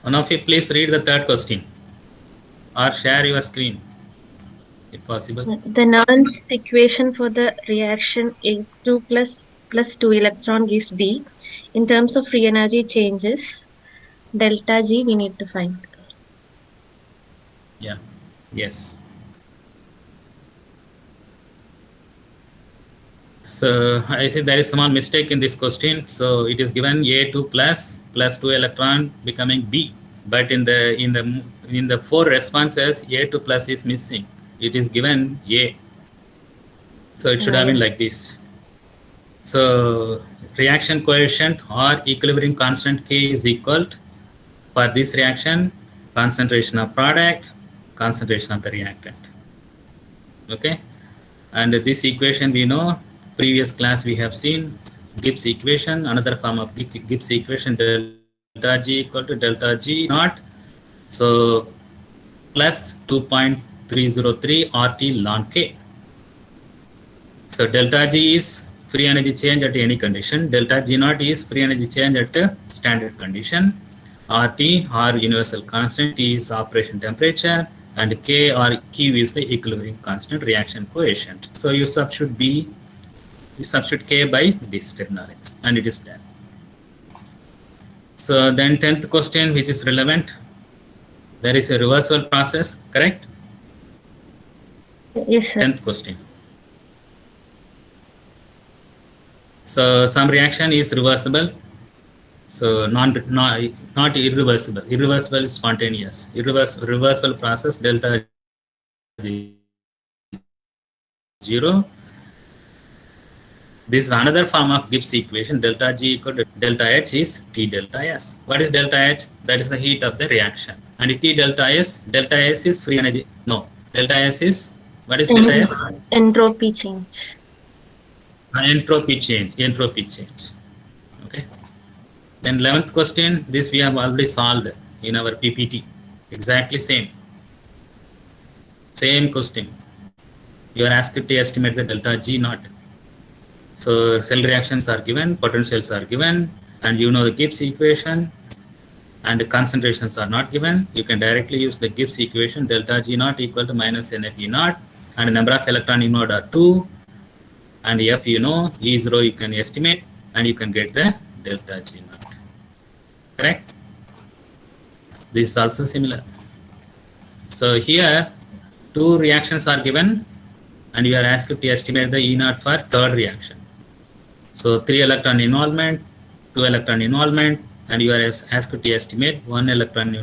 One of you please read the third question or share your screen if possible. The Nernst equation for the reaction A2 plus 2 electron gives B. In terms of free energy changes, delta G we need to find. Yeah. Yes. So I see there is small mistake in this question. So it is given A2 plus 2 electron becoming B, but in the four responses A2 plus is missing. It is given A. So it should have been Yes. like this. So reaction coefficient or equilibrium constant K is equal to, for this reaction, concentration of product, concentration of the reactant. Okay, and this equation we know, previous class we have seen Gibbs equation, another form of Gibbs equation, delta G equal to delta G naught, so plus 2.303 RT ln K. So delta G is free energy change at any condition, delta G naught is free energy change at a standard condition, RT or universal constant, T is operation temperature, and K or Q is the equilibrium constant reaction coefficient. So you substitute K by this terminology and it is done. So then 10th question which is relevant, there is a reversible process, correct? Yes, sir. 10th question. So some reaction is reversible, so not irreversible. Irreversible is spontaneous. Reversible process delta G0. This is another form of Gibbs equation. Delta G equal to delta H is T delta S. What is delta H? That is the heat of the reaction. And T delta S is free energy. No, delta S is, what is delta S? Entropy change. Entropy change. Okay. Then 11th question, this we have already solved in our PPT. Exactly same question. You are asked to estimate the delta G naught. So cell reactions are given, potentials are given, and you know the Gibbs equation, and the concentrations are not given. You can directly use the Gibbs equation, delta G naught equal to minus NF naught, and the number of electron inward are 2, and F you know, E0 you can estimate, and you can get the delta G naught. Correct? This is also similar. So here, two reactions are given, and you are asked to estimate the E naught for third reaction. So 3 electron involvement, 2 electron involvement, and you are asked to estimate 1 electron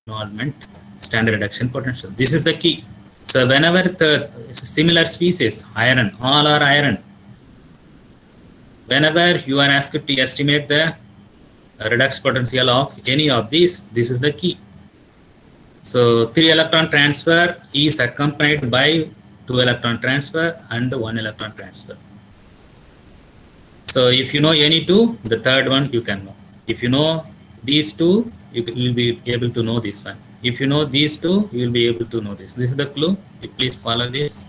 involvement standard reduction potential. This is the key. So whenever the similar species, iron, all are iron, whenever you are asked to estimate the redox potential of any of these, this is the key. So 3 electron transfer is accompanied by 2 electron transfer and 1 electron transfer. So if you know any two, the third one you can know. If you know these two, you will be able to know this one. If you know these two, you will be able to know this. This is the clue. You please follow this,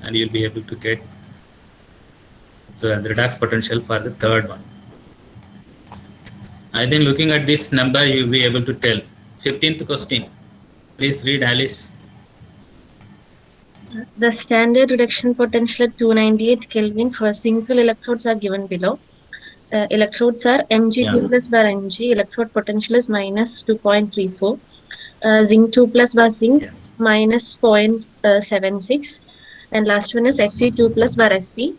and you will be able to get the redox potential for the third one. I think looking at this number, you will be able to tell. 15th question. Please read, Alice. The standard reduction potential at 298 Kelvin for single electrodes are given below. Electrodes are Mg2 plus bar Mg. Electrode potential is minus 2.34. Zinc 2 plus bar zinc minus 0.76. And last one is Fe2 plus bar Fe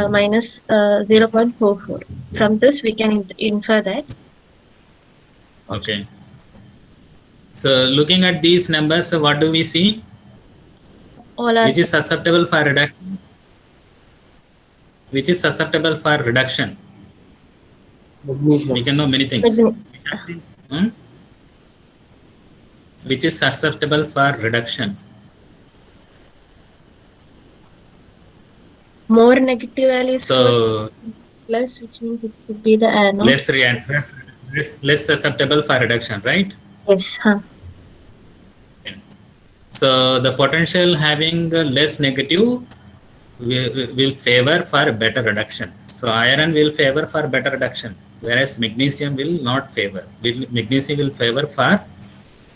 minus 0.44. From this, we can infer that. Okay. So looking at these numbers, what do we see? All are which is susceptible for reduction? Which is susceptible for reduction? We can know many things. Which is susceptible for reduction? More negative values. So plus, which means it could be the anode. Less susceptible for reduction, right? Yes. So the potential having less negative will favor for better reduction. So iron will favor for better reduction, whereas magnesium will not favor. Magnesium will favor for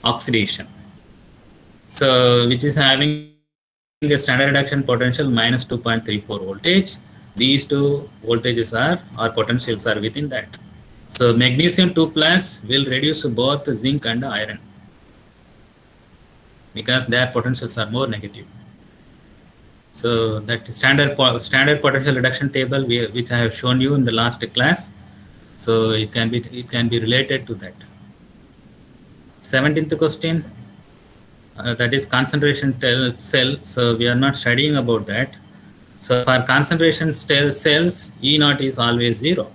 oxidation. So which is having a standard reduction potential minus 2.34 voltage. These two voltages are or potentials are within that. So magnesium 2 plus will reduce both zinc and iron because their potentials are more negative. So that standard potential reduction table which I have shown you in the last class. So it can be related to that. 17th question, that is concentration cell. So we are not studying about that. So for concentration cells, E naught is always 0.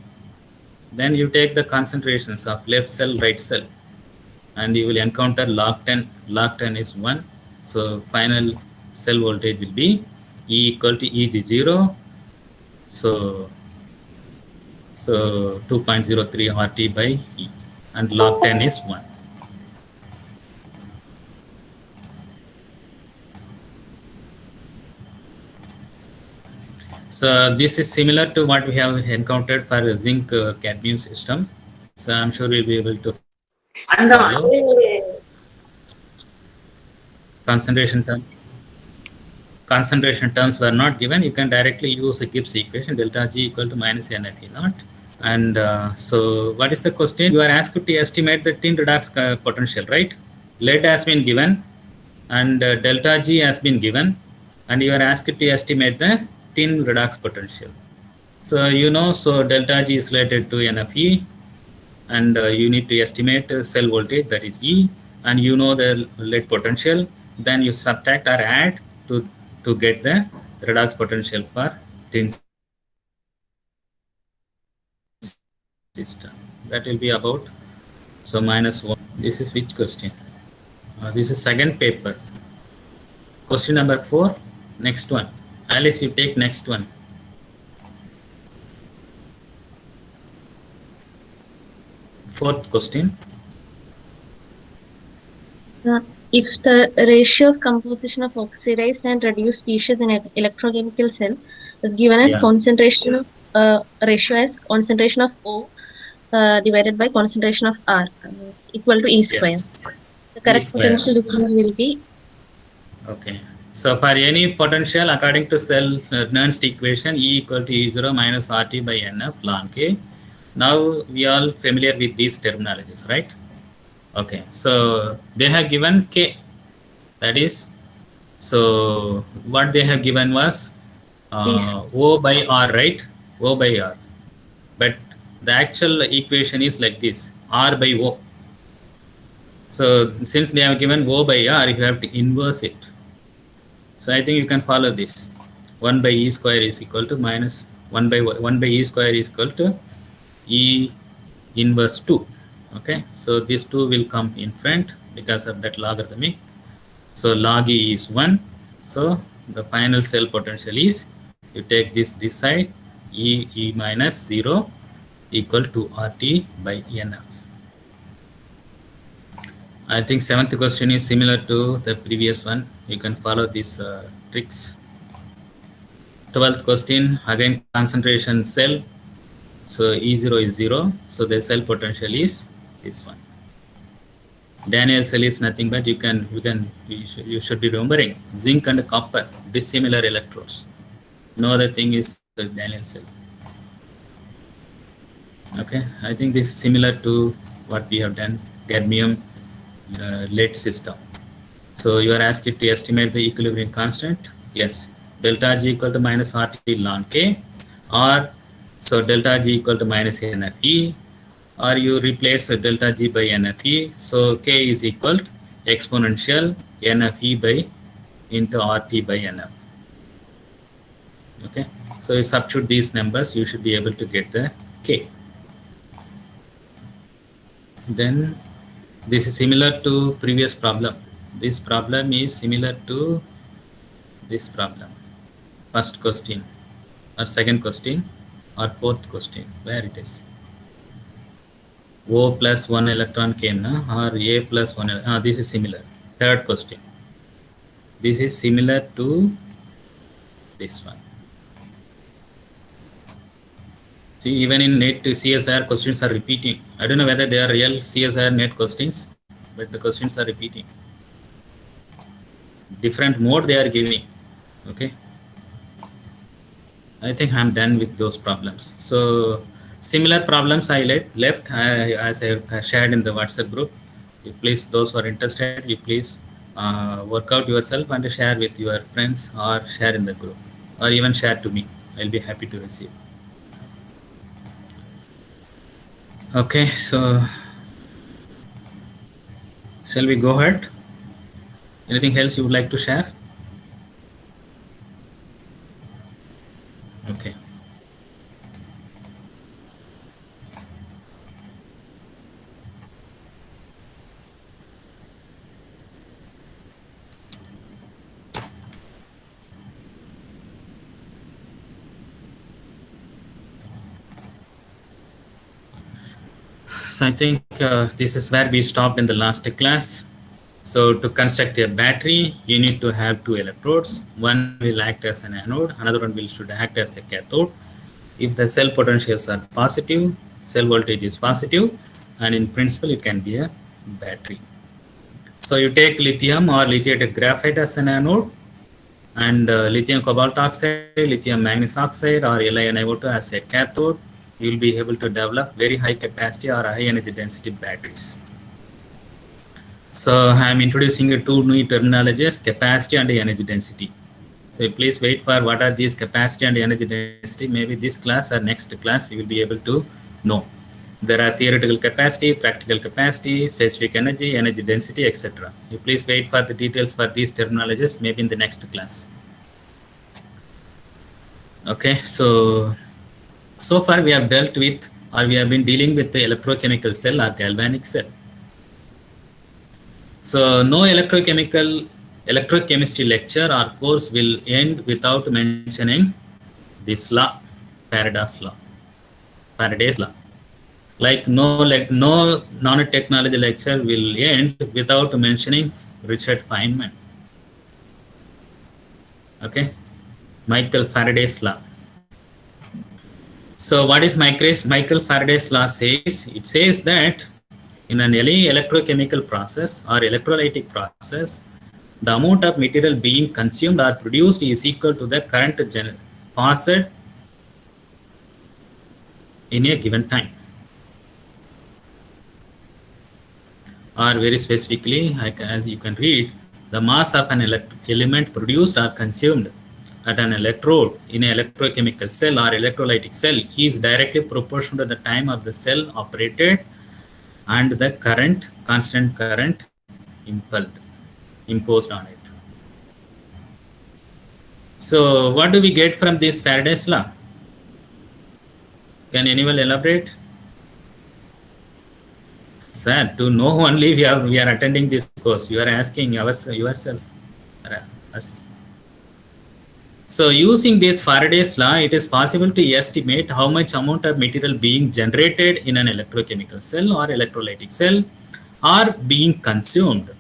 Then you take the concentrations of left cell, right cell, and you will encounter log 10. Log 10 is 1. So final cell voltage will be E equal to Eg0. So 2.03 RT by E, and log 10 is 1. So this is similar to what we have encountered for the zinc cadmium system. So I'm sure we'll be able to follow. Concentration terms were not given. You can directly use a Gibbs equation, delta G equal to minus NFE naught. And so what is the question? You are asked to estimate the tin redox potential, right? Lead has been given and delta G has been given, and you are asked to estimate the tin redox potential. So so delta G is related to NFE, and you need to estimate cell voltage, that is E, and the lead potential. Then you subtract or add to get the redox potential for tin system. That will be about, so minus 1. This is which question? This is second paper. Question number 4. Next one. Alice, you take next one. Fourth question. If the ratio of composition of oxidized and reduced species in an electrochemical cell is given as concentration of ratio as concentration of O divided by concentration of R equal to E square. Yes. The correct potential difference will be. Okay. So for any potential according to Nernst equation, E equal to E0 minus RT by NF ln K. Now we are all familiar with these terminologies, right? Okay. So they have given K. That is, so what they have given was O by R, right? O by R. But the actual equation is like this, R by O. So since they have given O by R, you have to inverse it. So I think you can follow this. 1 by E square is equal to minus 1 by E square is equal to E inverse 2. Okay, so this 2 will come in front because of that logarithmic. So log E is 1. So the final cell potential is, you take this side, E minus 0 equal to RT by NF. I think 7th question is similar to the previous one. You can follow these tricks. 12th question, again concentration cell. So E0 is 0. So the cell potential is this one. Daniell cell is nothing but you should be remembering zinc and copper, dissimilar electrodes. No other thing is the Daniell cell. Okay, I think this is similar to what we have done, cadmium lead system. So you are asked to estimate the equilibrium constant. Yes, delta G equal to minus RT ln K, or so delta G equal to minus NFE, or you replace delta G by NFE. So K is equal to exponential NFE by into RT by NF. Okay, so you substitute these numbers, you should be able to get the K. Then this is similar to previous problem. This problem is similar to this problem. First question or second question or fourth question, where it is. O plus 1 electron came, or A plus 1. This is similar. Third question. This is similar to this one. See, even in NET CSIR questions are repeating. I don't know whether they are real CSIR NET questions, but the questions are repeating. Different mode they are giving. Okay. I think I'm done with those problems. So similar problems I left as I shared in the WhatsApp group. You please, those who are interested, you please work out yourself and share with your friends or share in the group or even share to me. I'll be happy to receive. Okay, so shall we go ahead? Anything else you would like to share? Okay. So I think this is where we stopped in the last class. So to construct a battery, you need to have two electrodes. One will act as an anode, another one will should act as a cathode. If the cell potentials are positive, cell voltage is positive, and in principle it can be a battery. So you take lithium or lithiated graphite as an anode, and lithium cobalt oxide, lithium manganese oxide, or LiNiO2 as a cathode. You will be able to develop very high capacity or high energy density batteries. So I am introducing two new terminologies, capacity and energy density. So please wait for what are these capacity and energy density. Maybe this class or next class we will be able to know. There are theoretical capacity, practical capacity, specific energy, energy density, etc. You please wait for the details for these terminologies maybe in the next class. Okay, so far we have dealt with or we have been dealing with the electrochemical cell or galvanic cell. So no electrochemistry lecture or course will end without mentioning this law, Faraday's law. Like no nanotechnology lecture will end without mentioning Richard Feynman. Okay, Michael Faraday's law. So what is Michael Faraday's law says? It says that in an electrochemical process or electrolytic process, the amount of material being consumed or produced is equal to the current passed in a given time. Or very specifically, as you can read, the mass of an element produced or consumed at an electrode in an electrochemical cell or electrolytic cell is directly proportional to the time of the cell operated and the constant current imposed on it. So what do we get from this Faraday's law? Can anyone elaborate? Sir, to know only we are attending this course. You are asking yourself, us. So using this Faraday's law, it is possible to estimate how much amount of material being generated in an electrochemical cell or electrolytic cell are being consumed.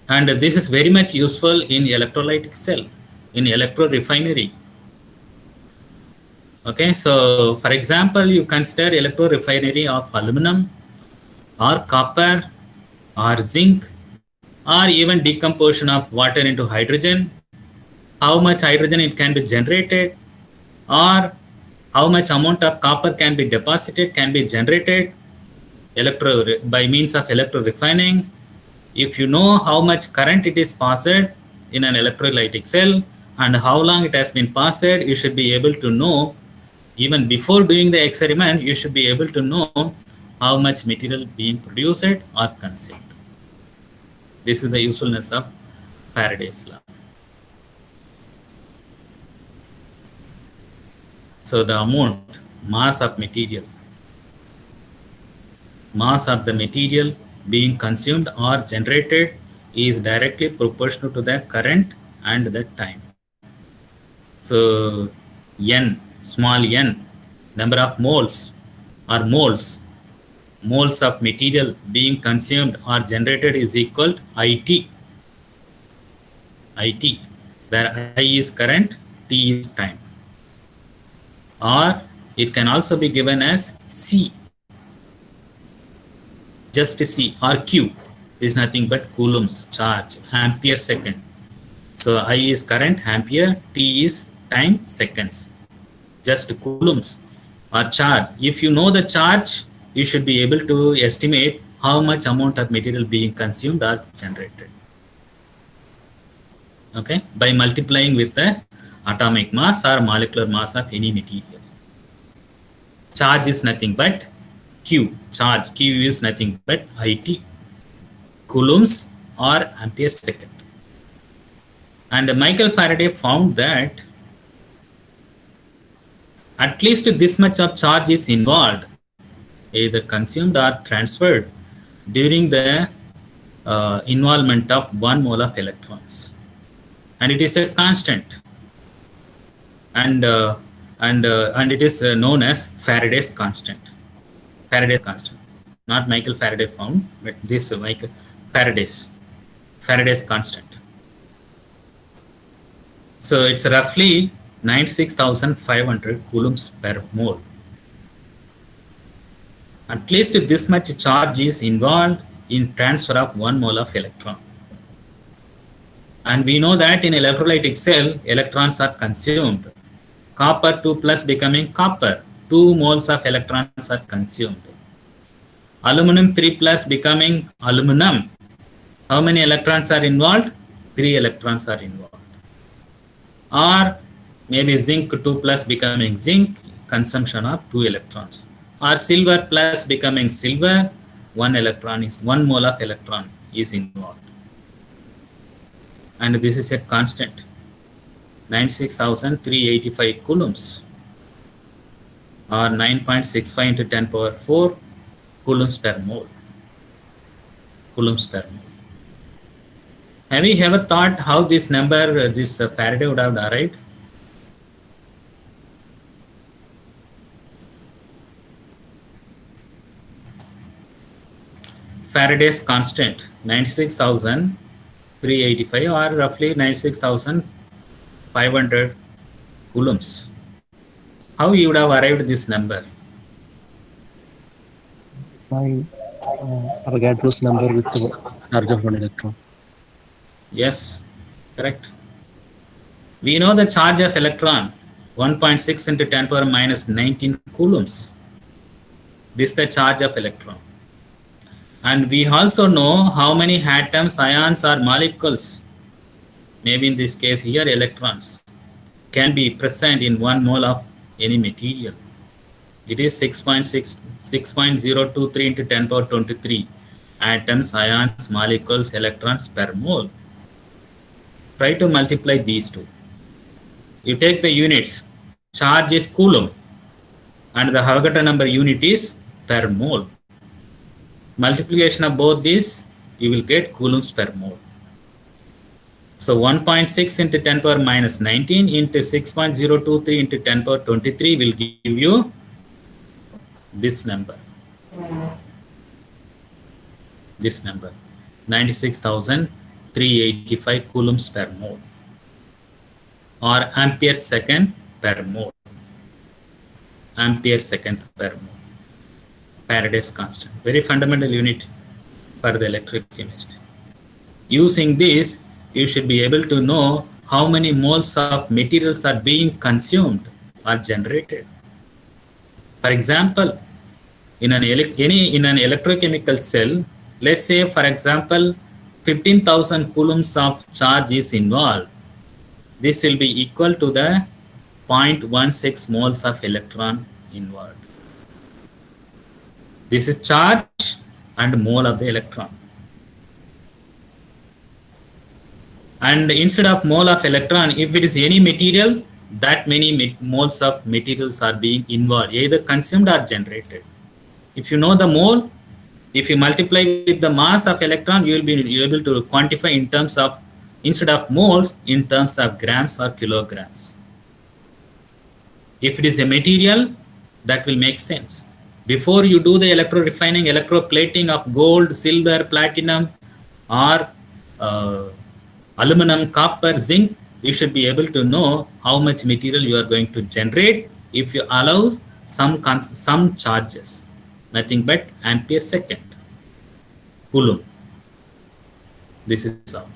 And this is very much useful in electrolytic cell, in electrorefinery. Okay, so for example, you consider electrorefinery of aluminum or copper or zinc or even decomposition of water into hydrogen, how much hydrogen it can be generated or how much amount of copper can be deposited, can be generated by means of electrorefining. If you know how much current it is passed in an electrolytic cell and how long it has been passed, you should be able to know, even before doing the experiment, you should be able to know how much material being produced or consumed. This is the usefulness of Faraday's law. So the amount, mass of the material being consumed or generated is directly proportional to the current and the time. So n, small n, number of moles or moles of material being consumed or generated is equal to IT, where I is current, T is time. or it can also be given as C, just C, or Q is nothing but coulombs charge, ampere second. So I is current ampere, T is time seconds, just coulombs or charge. If you know the charge, you should be able to estimate how much amount of material being consumed or generated. Okay, by multiplying with the atomic mass or molecular mass of any material. Charge is nothing but Q. Charge Q is nothing but IT, coulombs or ampere second. And Michael Faraday found that at least this much of charge is involved, either consumed or transferred during the involvement of 1 mole of electrons, and it is a constant, and it is known as Faraday's constant. Faraday's constant, not Michael Faraday found, but this Michael Faraday's constant. So it's roughly 96,500 coulombs per mole. At least this much charge is involved in transfer of 1 mole of electron. And we know that in electrolytic cell, electrons are consumed. Copper 2 plus becoming copper, 2 moles of electrons are consumed. Aluminum 3 plus becoming aluminum. How many electrons are involved? 3 electrons are involved. Or maybe zinc 2 plus becoming zinc, consumption of 2 electrons. Or silver plus becoming silver, 1 mole of electron is involved. And this is a constant, 96,385 coulombs, or 9.65 into 10 power 4 coulombs per mole. Coulombs per mole. Have you ever thought how this number, this Faraday would have arrived? Faraday's constant, 96,385 or roughly 96,500 coulombs. How you would have arrived at this number? By Avogadro's number with the charge of 1 electron. Yes, correct. We know the charge of electron, 1.6 into 10 power minus 19 coulombs. This is the charge of electron. And we also know how many atoms, ions or molecules, maybe in this case here electrons, can be present in 1 mole of any material. It is 6.023 into 10 power 23 atoms, ions, molecules, electrons per mole. Try to multiply these two. You take the units, charge is coulomb and the Avogadro number unit is per mole. Multiplication of both these, you will get coulombs per mole. So 1.6 into 10 power minus 19 into 6.023 into 10 power 23 will give you this number. This number, 96,385 coulombs per mole, or ampere second per mole. Ampere second per mole. Faraday's constant, very fundamental unit for the electrochemist. Using this, you should be able to know how many moles of materials are being consumed or generated. For example, in an electrochemical cell, let's say for example 15,000 coulombs of charge is involved. This will be equal to the 0.16 moles of electron involved. This is charge and mole of the electron. And instead of mole of electron, if it is any material, that many moles of materials are being involved, either consumed or generated. If you know the mole, if you multiply with the mass of electron, you will be able to quantify in terms of, instead of moles, in terms of grams or kilograms. If it is a material, that will make sense. Before you do the electro-refining, electroplating of gold, silver, platinum, or aluminum, copper, zinc, you should be able to know how much material you are going to generate if you allow some charges, nothing but ampere second, coulomb. This is how.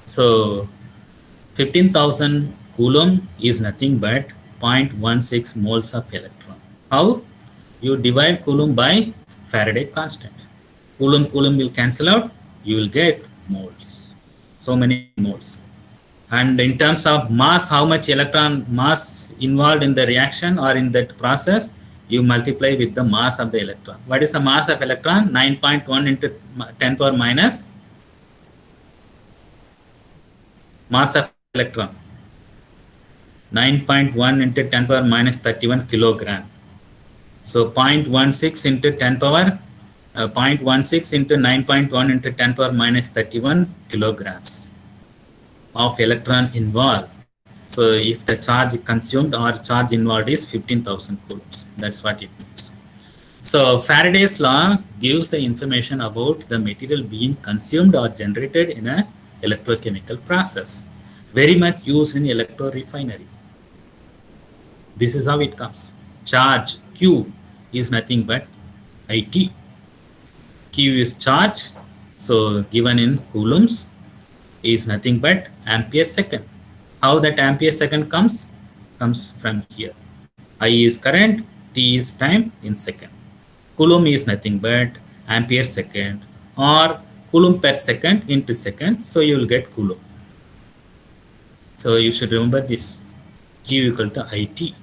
So 15,000 coulomb is nothing but 0.16 moles of electron. How? You divide coulomb by Faraday constant. Coulomb will cancel out, you will get moles. So many moles. And in terms of mass, how much electron mass involved in the reaction or in that process, you multiply with the mass of the electron. What is the mass of electron? 9.1 into 10 power minus mass of electron. 9.1 into 10 power minus 31 kilogram. So 0.16 into 10 power 0.16 into 9.1 into 10 power minus 31 kilograms of electron involved. So if the charge consumed or charge involved is 15,000 coulombs, that's what it means. So Faraday's law gives the information about the material being consumed or generated in a electrochemical process, very much used in electrorefinery. This is how it comes. Charge Q is nothing but IT. Q is charge, so given in coulombs, is nothing but ampere second. How that ampere second comes from here. I is current, T is time in second. Coulomb is nothing but ampere second or coulomb per second into second, so you will get coulomb. So you should remember this, Q equal to IT.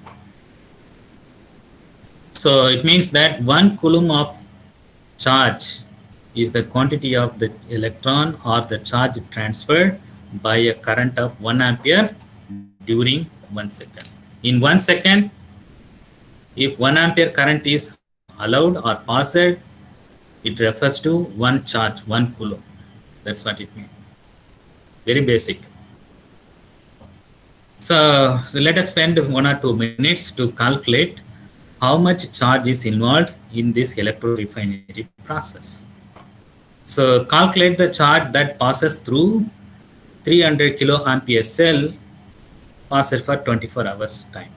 So it means that 1 coulomb of charge is the quantity of the electron or the charge transferred by a current of 1 ampere during 1 second. In 1 second, if 1 ampere current is allowed or passed, it refers to 1 charge, 1 coulomb. That's what it means. Very basic. So let us spend 1 or 2 minutes to calculate how much charge is involved in this electrorefinery process. So calculate the charge that passes through 300 kiloampere cell passes for 24 hours time.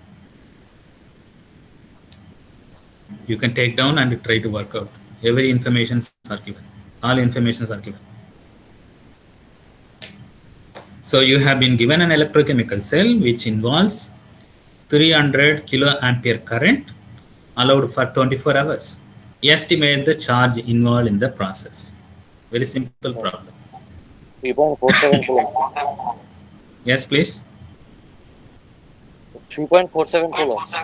You can take down and try to work out. Every information are given. All informations are given. So you have been given an electrochemical cell which involves 300 kiloampere current allowed for 24 hours. Estimate the charge involved in the process. Very simple problem. 3.47 coulombs. Yes, please. 3.47 coulombs.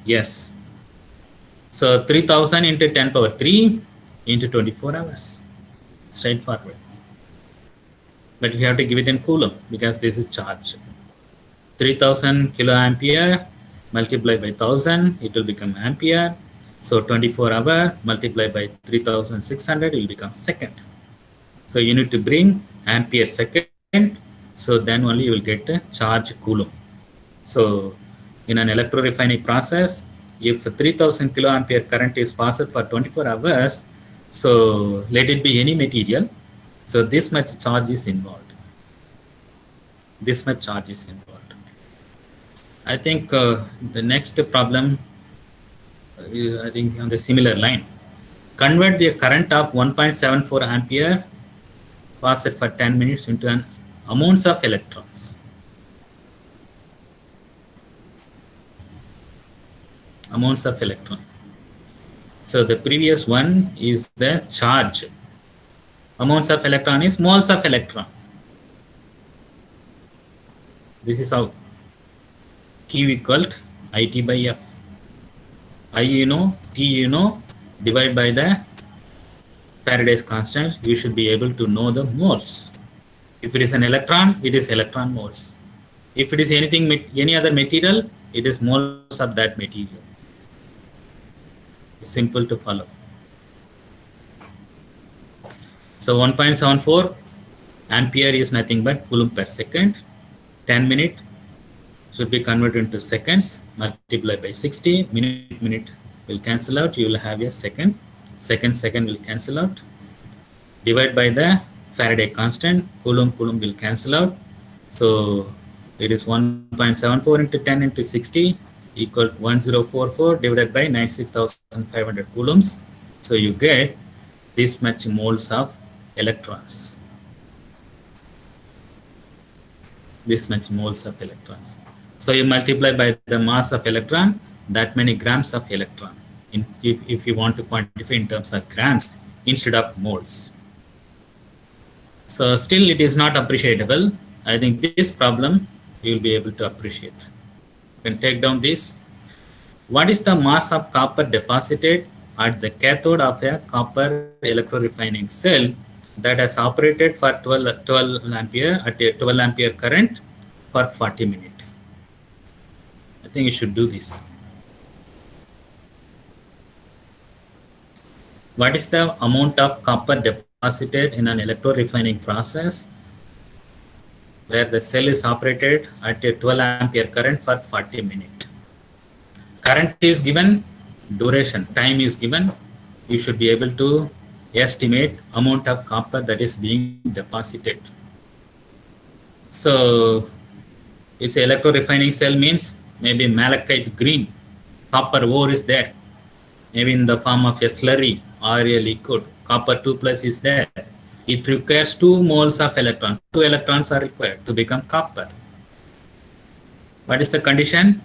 Yes. So 3000 into 10 power 3 into 24 hours. Straightforward. But we have to give it in coulomb because this is charge. 3000 kiloampere multiplied by 1000, it will become ampere. So 24 hour multiplied by 3600 will become second. So you need to bring ampere second. So then only you will get a charge coulomb. So in an electrorefining process, if 3000 kiloampere current is passed for 24 hours, so let it be any material. So this much charge is involved. This much charge is involved. I think the next problem, I think on the similar line. Convert the current of 1.74 ampere passed for 10 minutes into an amounts of electrons. Amounts of electron. So the previous one is the charge. Amounts of electron is moles of electron. This is how. Q equal IT by F. I you know, T you know, divide by the Faraday's constant, you should be able to know the moles. If it is an electron, it is electron moles. If it is anything, any other material, it is moles of that material. It's simple to follow. So 1.74 ampere is nothing but coulomb per second. 10 minute should be converted into seconds, multiplied by 60. Minute will cancel out. You will have a second. Second will cancel out. Divide by the Faraday constant. Coulomb will cancel out. So it is 1.74 into 10 into 60. equal to 1044 divided by 96,500 coulombs. So you get this much moles of electrons. This much moles of electrons. So you multiply by the mass of electron, that many grams of electron. If you want to quantify in terms of grams instead of moles. So still it is not appreciable. I think this problem you will be able to appreciate. You can take down this. What is the mass of copper deposited at the cathode of a copper electrorefining cell that has operated for 12 ampere at a 12 ampere current for 40 minutes? I think you should do this. What is the amount of copper deposited in an electrorefining process where the cell is operated at a 12 ampere current for 40 minutes? Current is given, duration, time is given. You should be able to estimate amount of copper that is being deposited. So it's electrorefining cell means maybe malachite green copper ore is there, maybe in the form of a slurry or a liquid. Copper 2 plus is there. It requires 2 moles of electron. 2 electrons are required to become copper. What is the condition?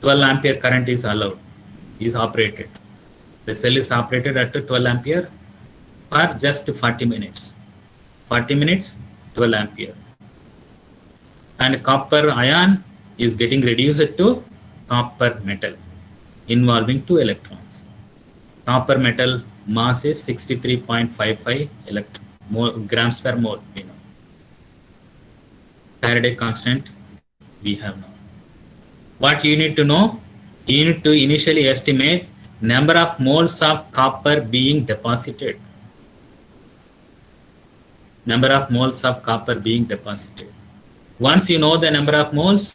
12 ampere current is allowed, is operated. The cell is operated at 12 ampere for just 40 minutes. 40 minutes, 12 ampere. And copper ion is getting reduced to copper metal involving 2 electrons. Copper metal mass is 63.55 grams per mole. You know. Faraday constant we have now. What you need to know? You need to initially estimate number of moles of copper being deposited. Number of moles of copper being deposited. Once you know the number of moles,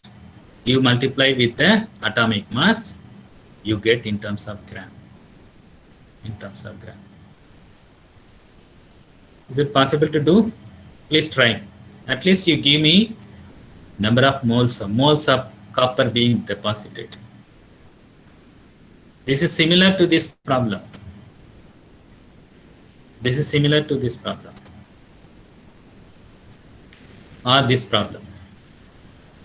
you multiply with the atomic mass, you get in terms of gram. In terms of gram. Is it possible to do? Please try. At least you give me number of moles of copper being deposited. This is similar to this problem. This is similar to this problem. Or this problem.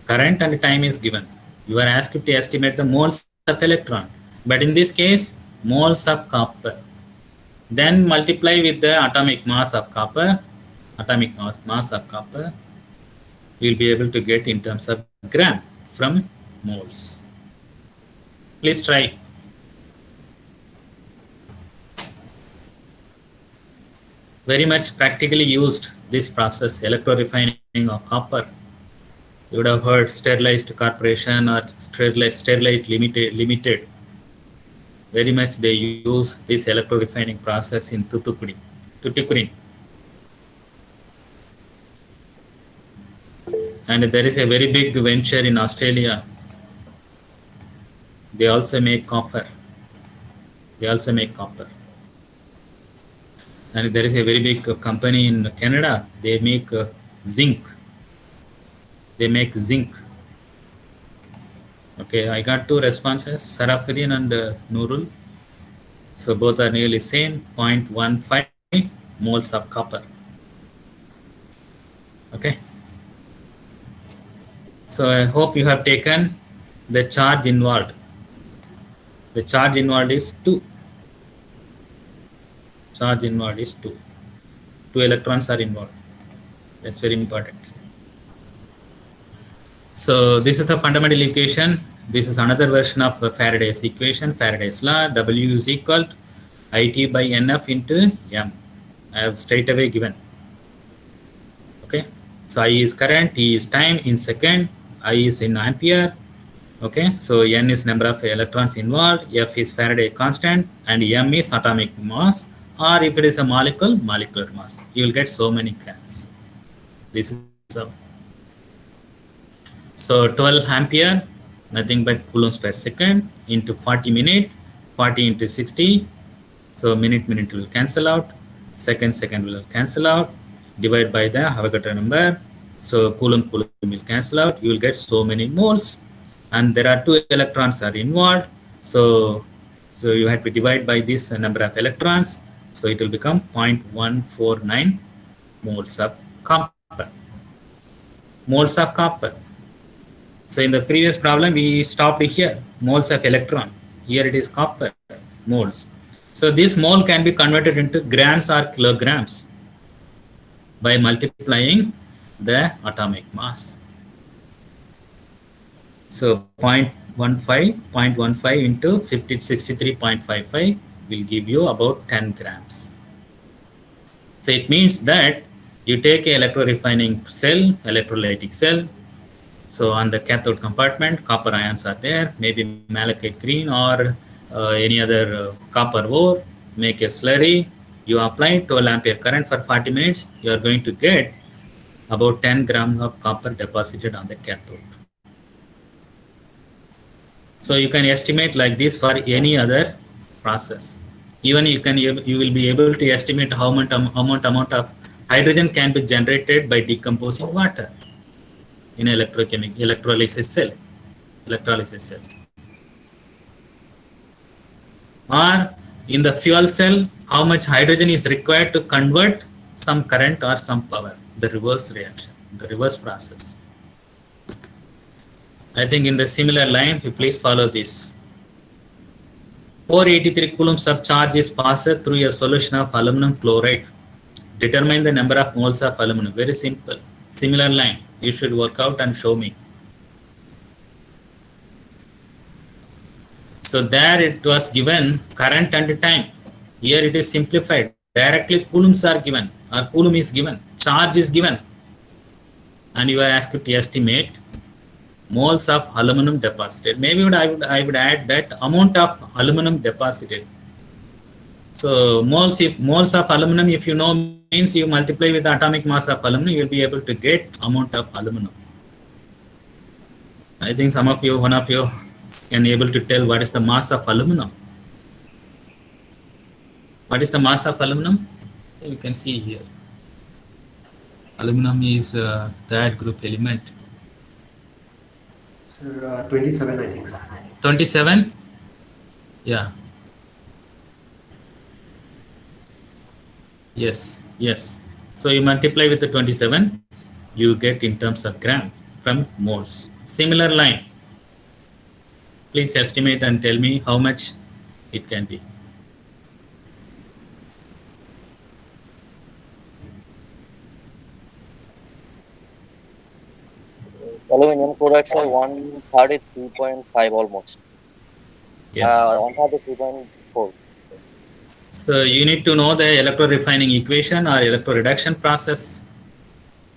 Current and time is given. You are asked to estimate the moles of electron. But in this case, moles of copper. Then multiply with the atomic mass of copper. Atomic mass of copper. You will be able to get in terms of gram from moles. Please try. Very much practically used this process, electrorefining of copper. You would have heard Sterilized Corporation or Sterilite Limited. Very much they use this electrorefining process in Tuticorin. And there is a very big venture in Australia. They also make copper. And there is a very big company in Canada. They make zinc. Okay, I got 2 responses, Sarafuddin and Nurul. So both are nearly same, 0.15 moles of copper. Okay. So I hope you have taken the charge involved. The charge involved is 2. Charge involved is 2. 2 electrons are involved. That's very important. So this is the fundamental equation. This is another version of Faraday's equation, Faraday's law. W is equal to IT by NF into M. I have straight away given. Okay. So I is current, T is time in second, I is in ampere. Okay. So N is number of electrons involved, F is Faraday constant, and M is atomic mass. Or if it is a molecular mass, you will get so many grams. This is so 12 ampere, nothing but coulombs per second into 40 minutes, 40 into 60. So minute will cancel out, second will cancel out, divide by the Avogadro number. So coulomb will cancel out. You will get so many moles. and there are 2 electrons are involved. So you have to divide by this number of electrons. So it will become 0.149 moles of copper. Moles of copper. So in the previous problem we stopped here, moles of electron. Here it is copper moles. So this mole can be converted into grams or kilograms by multiplying the atomic mass. So 0.15 into 63.55 will give you about 10 grams. So it means that you take a electrorefining cell, electrolytic cell. So on the cathode compartment, copper ions are there, maybe malachite green or any other copper ore, make a slurry. You apply 12 ampere current for 40 minutes, you are going to get about 10 grams of copper deposited on the cathode. So you can estimate like this for any other process. Even you will be able to estimate how much amount of hydrogen can be generated by decomposing water in electrolysis cell. Or in the fuel cell, how much hydrogen is required to convert some current or some power, the reverse reaction, the reverse process. I think in the similar line, you please follow this. 483 coulombs of charge is passed through a solution of aluminum chloride. Determine the number of moles of aluminum. Very simple. Similar line. You should work out and show me. So there it was given current and time. Here it is simplified. Directly coulombs are given, or coulomb is given. Charge is given. And you are asked to estimate moles of aluminum deposited. Maybe I would add that amount of aluminum deposited. So moles of aluminum, if you know, means you multiply with the atomic mass of aluminum, you will be able to get amount of aluminum. I think one of you can able to tell what is the mass of aluminum. What is the mass of aluminum? You can see here. Aluminum is third group element. 27, I think. 27? Yeah. Yes. So you multiply with the 27, you get in terms of gram from moles. Similar line. Please estimate and tell me how much it can be. Aluminum products are 133.5 almost. Yes. 133.4. So you need to know the electrorefining equation or electroreduction process.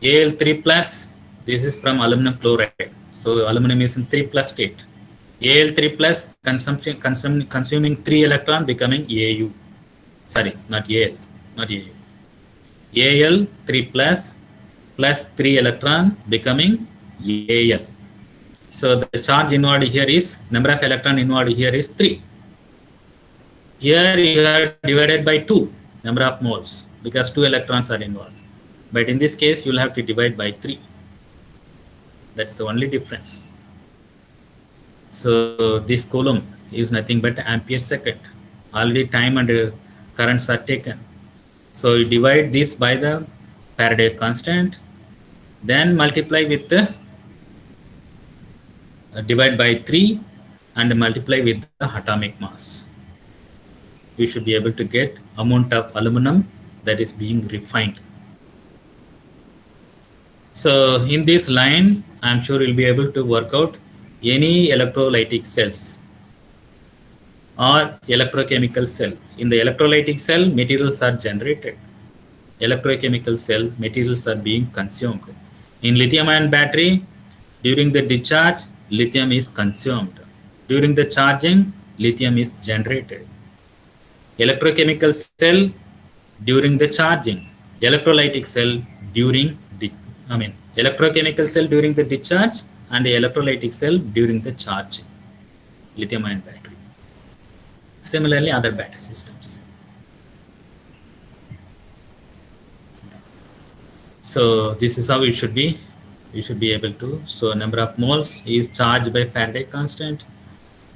Al3 plus, this is from aluminum chloride. So aluminum is in 3 plus state. Al3 plus consuming 3 electron becoming Au. Sorry, not Al. Al3 plus 3 electron becoming Al. So the charge involved here is, number of electron involved here is 3. Here you are divided by 2 number of moles because 2 electrons are involved. But in this case, you will have to divide by 3. That's the only difference. So this coulomb is nothing but ampere second. Already time and currents are taken. So you divide this by the Faraday constant, then multiply with the divide by 3 and multiply with the atomic mass. You should be able to get amount of aluminum that is being refined. So in this line, I am sure you'll be able to work out any electrolytic cells or electrochemical cell. In the electrolytic cell, materials are generated. Electrochemical cell, materials are being consumed. In lithium-ion battery, during the discharge, lithium is consumed. During the charging, lithium is generated. Electrochemical cell during the charging, electrolytic cell during electrochemical cell during the discharge and the electrolytic cell during the charging, lithium-ion battery. Similarly, other battery systems. So this is how it should be you should be able to. So number of moles is charged by Faraday constant.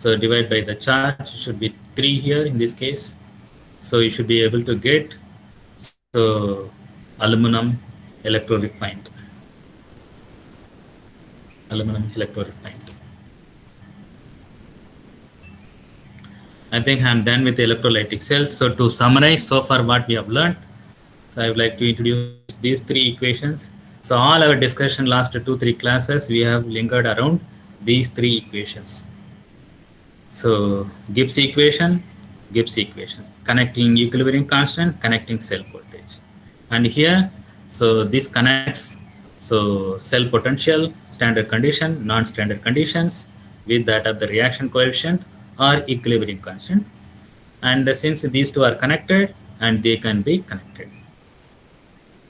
So divide by the charge, it should be 3 here in this case. So you should be able to get, so aluminum electro-refined. Aluminum electro-refined. I think I'm done with the electrolytic cells. So to summarize so far what we have learned, so I would like to introduce these 3 equations. So all our discussion last 2-3 classes, we have lingered around these 3 equations. So Gibbs equation, connecting equilibrium constant, connecting cell voltage. And here, so this connects, so cell potential, standard condition, non-standard conditions with that of the reaction coefficient or equilibrium constant. And since these two are connected and they can be connected.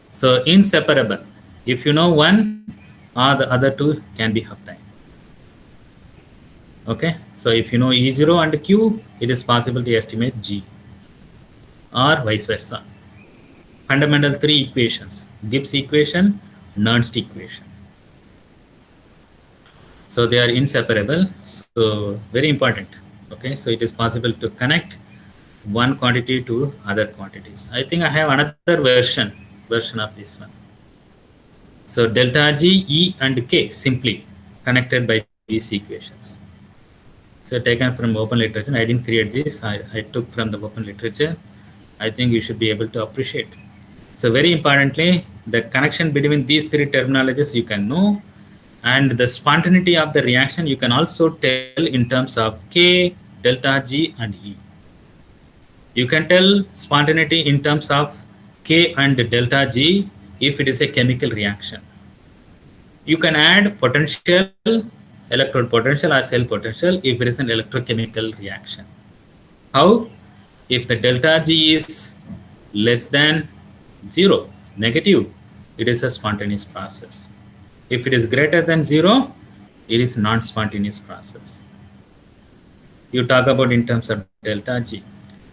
So inseparable, if you know one or the other two can be half time. Okay, so if you know E0 and Q, it is possible to estimate G or vice versa. Fundamental 3 equations, Gibbs equation, Nernst equation. So they are inseparable, so very important. Okay, so it is possible to connect one quantity to other quantities. I think I have another version of this one. So delta G, E and K simply connected by these equations. So taken from open literature. I didn't create this. I took from the open literature. I think you should be able to appreciate. So very importantly, the connection between these 3 terminologies you can know, and the spontaneity of the reaction you can also tell in terms of K, delta G and E. You can tell spontaneity in terms of K and delta G if it is a chemical reaction. You can add potential, electrode potential or cell potential if it is an electrochemical reaction. How? If the delta G is less than 0, negative, it is a spontaneous process. If it is greater than 0, it is non-spontaneous process. You talk about in terms of delta G.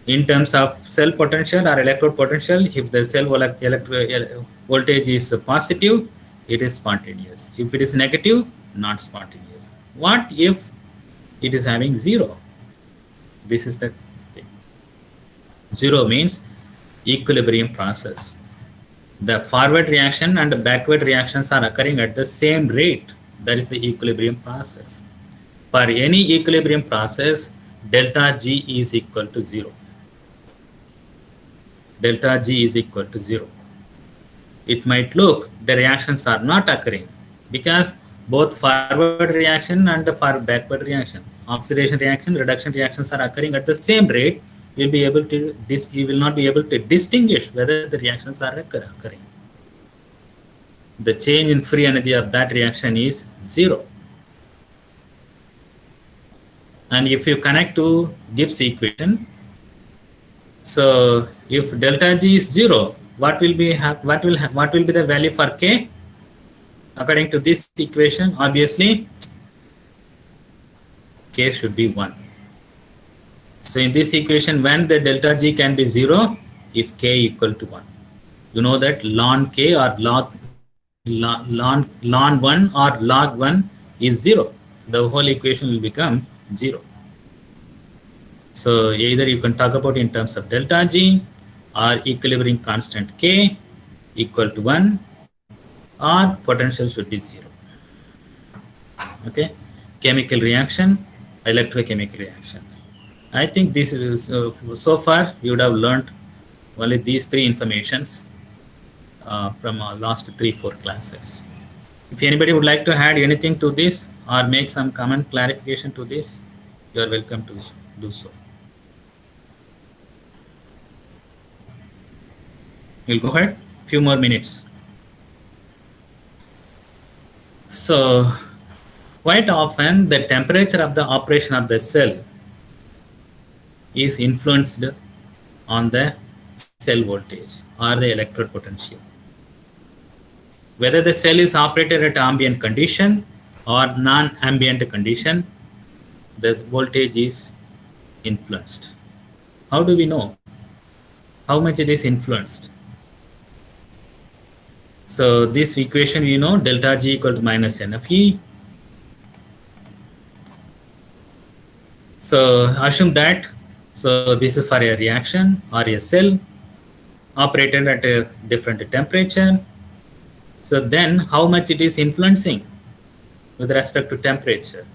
In terms of cell potential or electrode potential, if the cell voltage is positive, it is spontaneous. If it is negative, not spontaneous. What if it is having 0? This is the thing. 0 means equilibrium process. The forward reaction and the backward reactions are occurring at the same rate. That is the equilibrium process. For any equilibrium process, delta G is equal to 0. Delta G is equal to 0. It might look the reactions are not occurring because both forward reaction and the backward reaction, oxidation reaction, reduction reactions are occurring at the same rate. You will not be able to distinguish whether the reactions are occurring. The change in free energy of that reaction is 0. And if you connect to Gibbs equation, so if delta G is 0, what will be the value for K? According to this equation, obviously K should be 1. So in this equation, when the delta G can be 0, if K equal to 1. You know that ln K or ln 1 or log 1 is 0. The whole equation will become 0. So either you can talk about in terms of delta G or equilibrium constant K equal to 1, or potential should be 0. Okay, chemical reaction, electrochemical reactions. I think this is so far you would have learned only these 3 informations from our last 3-4 classes. If anybody would like to add anything to this or make some comment clarification to this, you are welcome to do so. We'll go ahead, few more minutes. So quite often the temperature of the operation of the cell is influenced on the cell voltage or the electrode potential. Whether the cell is operated at ambient condition or non-ambient condition, the voltage is influenced. How do we know how much it is influenced? So this equation, you know, delta G equal to minus NFE. So assume that, so this is for a reaction or a cell operated at a different temperature. So then how much it is influencing with respect to temperature?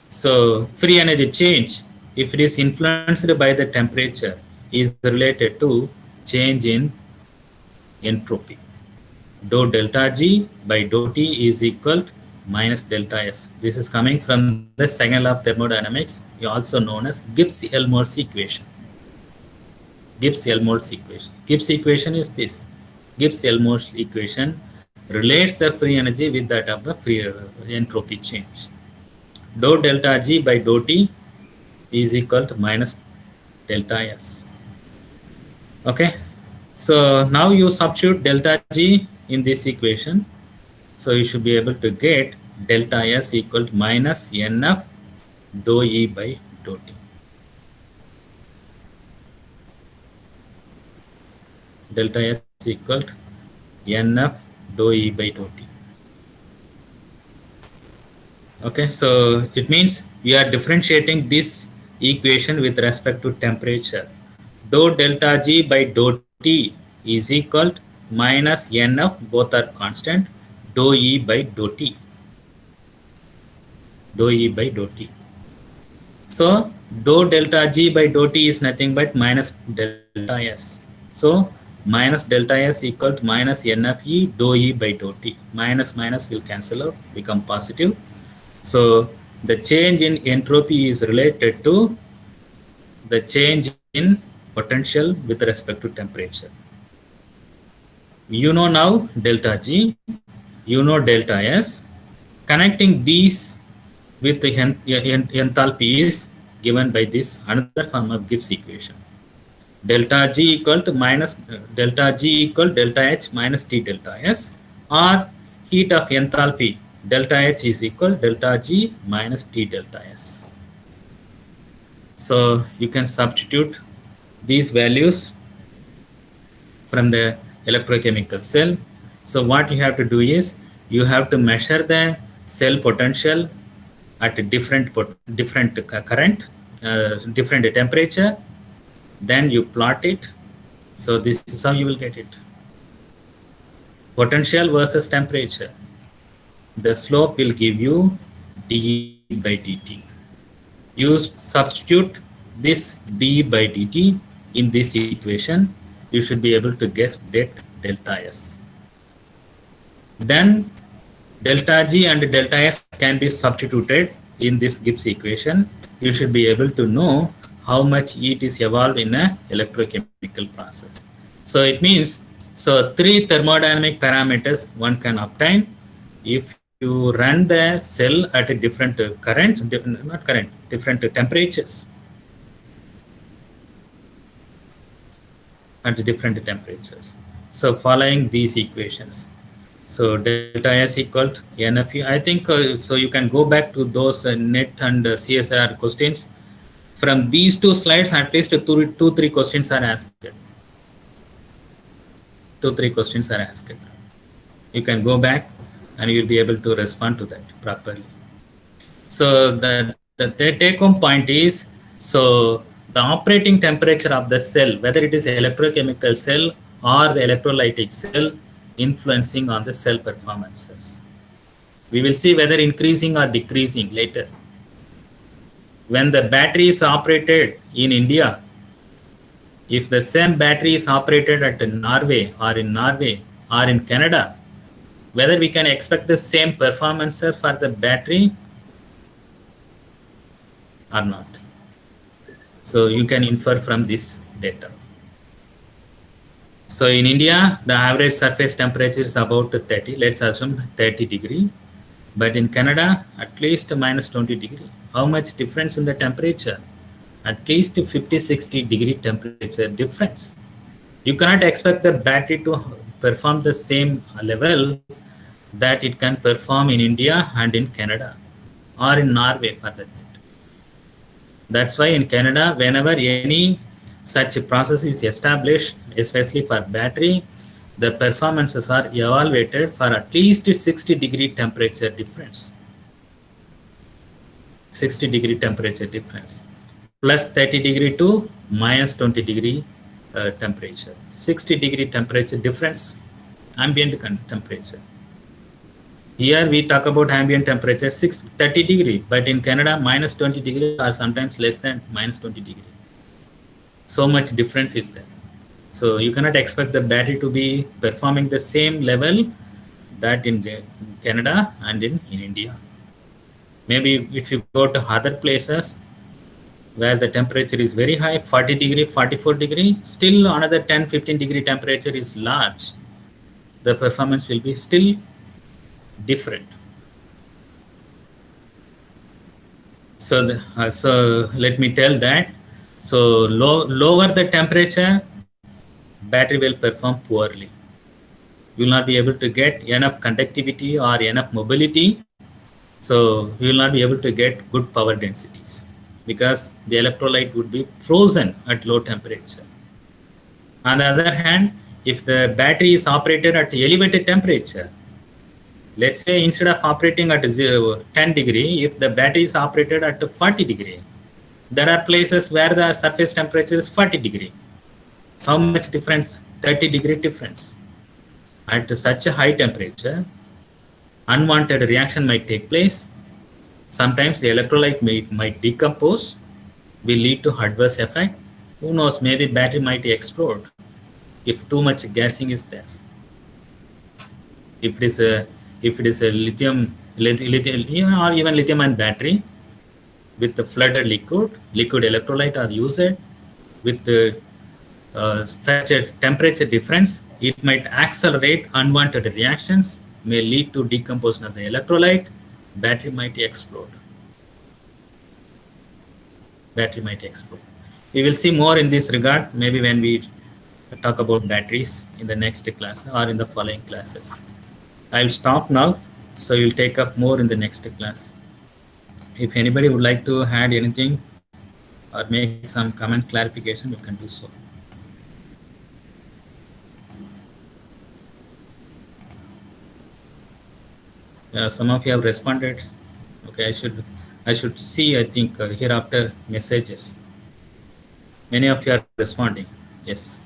So free energy change, if it is influenced by the temperature, is related to change in entropy. Dou delta G by dou T is equal to minus delta S. This is coming from the second law of thermodynamics, also known as Gibbs-Elmore equation. Gibbs-Elmore equation. Gibbs equation is this. Gibbs-Elmore equation relates the free energy with that of the free entropy change. Dou delta G by dou T is equal to minus delta S. Okay, so now you substitute delta G in this equation. So you should be able to get delta S equal to minus NF dou E by dou T. Delta S equal to NF dou E by dou T. Okay, so it means we are differentiating this equation with respect to temperature. Dou delta G by dou T is equal to minus NF, both are constant, dou E by dou T. Dou E by dou T. So dou delta G by dou T is nothing but minus delta S. So minus delta S equal to minus NFE dou E by dou T. Minus minus will cancel out, become positive. So the change in entropy is related to the change in potential with respect to temperature. You know now delta G, you know delta S. Connecting these with the enthalpy is given by this another form of Gibbs equation. Delta G equal to minus delta G equal delta H minus T delta S, or heat of enthalpy delta H is equal delta G minus T delta S. So you can substitute these values from the electrochemical cell. So what you have to do is you have to measure the cell potential at a different current, different temperature. Then you plot it. So this is how you will get it. Potential versus temperature. The slope will give you dE by dt. You substitute this dE by dt in this equation, you should be able to guess delta S. Then delta G and delta S can be substituted in this Gibbs equation. You should be able to know how much heat is evolved in a electrochemical process. So it means, so 3 thermodynamic parameters one can obtain if you run the cell at a different current, different temperatures. At different temperatures. So following these equations. So delta S equal to NFU. I think so you can go back to those NET and CSIR questions. From these 2 slides, at least 2-3 questions are asked. 2-3 questions are asked. You can go back and you'll be able to respond to that properly. So the take home point is, so the operating temperature of the cell, whether it is an electrochemical cell or the electrolytic cell, influencing on the cell performances. We will see whether increasing or decreasing later. When the battery is operated in India, if the same battery is operated at Norway or in Canada, whether we can expect the same performances for the battery or not. So you can infer from this data. So in India, the average surface temperature is about 30. Let's assume 30 degree. But in Canada, at least minus 20 degree. How much difference in the temperature? At least 50-60 degree temperature difference. You cannot expect the battery to perform the same level that it can perform in India and in Canada or in Norway for that matter. That's why in Canada, whenever any such a process is established, especially for battery, the performances are evaluated for at least 60-degree temperature difference. 60-degree temperature difference. Plus 30-degree to minus 20-degree temperature. 60-degree temperature difference, ambient temperature. Here we talk about ambient temperature 30 degree, but in Canada minus 20 degree or sometimes less than minus 20 degree. So much difference is there. So you cannot expect the battery to be performing the same level that in Canada and in India. Maybe if you go to other places where the temperature is very high, 40 degree, 44 degree, still another 10, 15 degree temperature is large. The performance will be still different. So, so let me tell that. So lower the temperature, battery will perform poorly. You will not be able to get enough conductivity or enough mobility. So you will not be able to get good power densities because the electrolyte would be frozen at low temperature. On the other hand, if the battery is operated at elevated temperature, let's say instead of operating at 10 degree, if the battery is operated at 40 degree, there are places where the surface temperature is 40 degree. How much difference? 30 degree difference. At such a high temperature, unwanted reaction might take place. Sometimes the electrolyte might decompose, will lead to adverse effect. Who knows, maybe battery might explode if too much gassing is there. If it is a lithium or even lithium ion battery with the flooded liquid electrolyte are used with such a temperature difference, it might accelerate unwanted reactions, may lead to decomposition of the electrolyte, battery might explode. We will see more in this regard maybe when we talk about batteries in the next class or in the following classes. I will stop now, so you'll take up more in the next class. If anybody would like to add anything or make some comment clarification, you can do so. Some of you have responded. Okay, I should see, I think, hereafter messages. Many of you are responding. Yes.